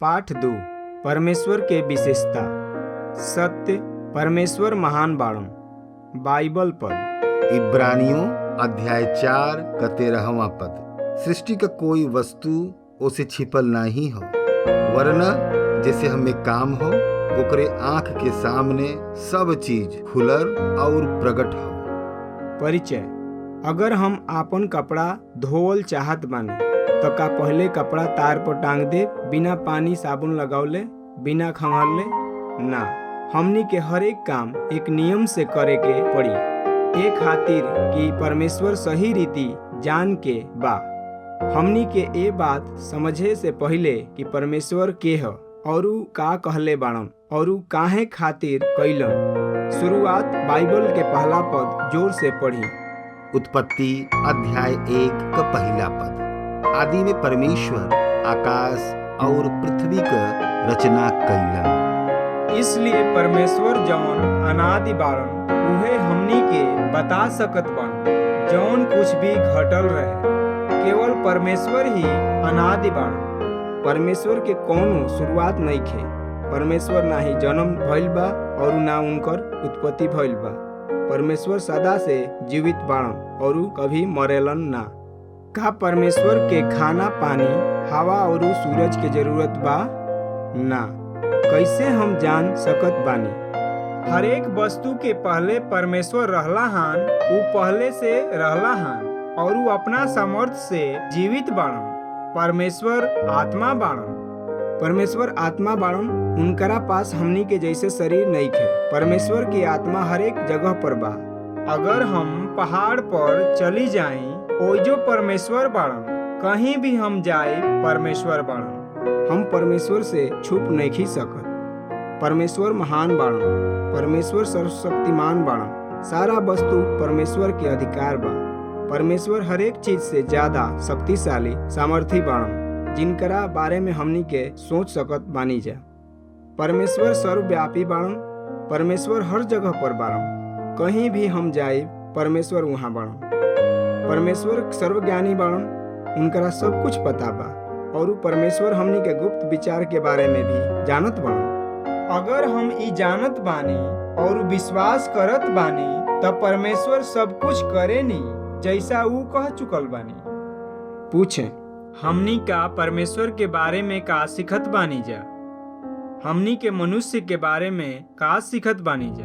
पाठ 2। परमेश्वर के विशेषता। सत्य, परमेश्वर महान बाड़न। बाइबल पद। इब्रानियों अध्याय 4 का 13वां पद। सृष्टि का कोई वस्तु उसे छिपल नहीं हो, वरना जैसे हमें काम हो ओकरे आँख के सामने सब चीज खुलर और प्रकट हो। परिचय। अगर हम आपन कपड़ा धोवल चाहत बानी तो का पहले कपड़ा तार पर टांग दे, बिना पानी साबुन लगावले, बिना खंगारले? ना, हमनी के हर एक काम एक नियम से करे के पड़ी, ए खातिर कि परमेश्वर सही रीति जान के बा। हमनी के ए बात समझे से पहिले कि परमेश्वर के ह और ऊ का कहले बाड़न और ऊ काहे खातिर कइलन। शुरुआत बाइबल के पहला पद जोर से पढ़ी। उत्पत्ति अध्याय 1 का पहला पद। आदि में परमेश्वर आकाश और पृथ्वी का रचना कइलन। इसलिए परमेश्वर जौन अनादि बाड़न उहे हमनी के बता सकत बाड़न जौन कुछ भी घटल रहे। केवल परमेश्वर ही अनादि बाड़न। परमेश्वर के कौनो शुरुआत नइखे। परमेश्वर ना ही जन्म भइल बा और ना उनकर उत्पत्ति भइल बा। परमेश्वर सदा से जीवित बाड़न और कभी मरेलन ना। का परमेश्वर के खाना पानी हवा और सूरज के जरूरत बा? ना। कैसे हम जान सकत बानी? हर एक वस्तु के पहले परमेश्वर रहला हन, ऊ पहले से रहला हन और ऊ अपना सामर्थ्य से जीवित बाड़न। परमेश्वर आत्मा बाड़न। परमेश्वर आत्मा बाड़न। उनकरा पास हमनी के जैसे शरीर नइखे। परमेश्वर की आत्मा हर एक जगह पर बा। अगर हम पहाड़ पर चली जाई, ओइजो परमेश्वर बाड़न। कहीं भी हम जाए, परमेश्वर बाड़न। हम परमेश्वर से छुप नहीं सकत। परमेश्वर महान बाड़न। परमेश्वर सर्वशक्तिमान बाड़न। सारा वस्तु परमेश्वर के अधिकार बा। परमेश्वर हर एक चीज से ज्यादा शक्तिशाली सामर्थी बाड़न, जिनकरा बारे में हमनी के सोच सकत बानी जा। परमेश्वर सर्वव्यापी बाड़न। परमेश्वर हर जगह पर बाड़न। कहीं भी हम जाए, परमेश्वर वहाँ बाड़न। परमेश्वर सर्वज्ञानी बाड़न। उनकरा सब कुछ पता बा और परमेश्वर हमनी के गुप्त विचार के बारे में भी जानत बाड़न। अगर हम ई जानत बानी और विश्वास करत बानी तब परमेश्वर सब कुछ करे नी जैसा ऊ कह चुकल बानी। पूछे, हमनी का परमेश्वर के बारे में का सिखत बानी जा? हमनी के मनुष्य के बारे में का सिखत बानी जा?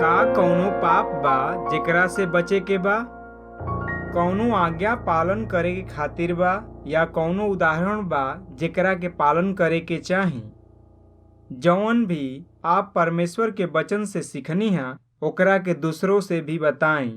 का कौनो पाप बा जेकरा से बचे के बा? कौनो आज्ञा पालन करे के खातिर बा या कौनो उदाहरण बा जेकरा के पालन करे के चाही? जौन भी आप परमेश्वर के वचन से सीखनी है ओकरा के दूसरों से भी बताएं।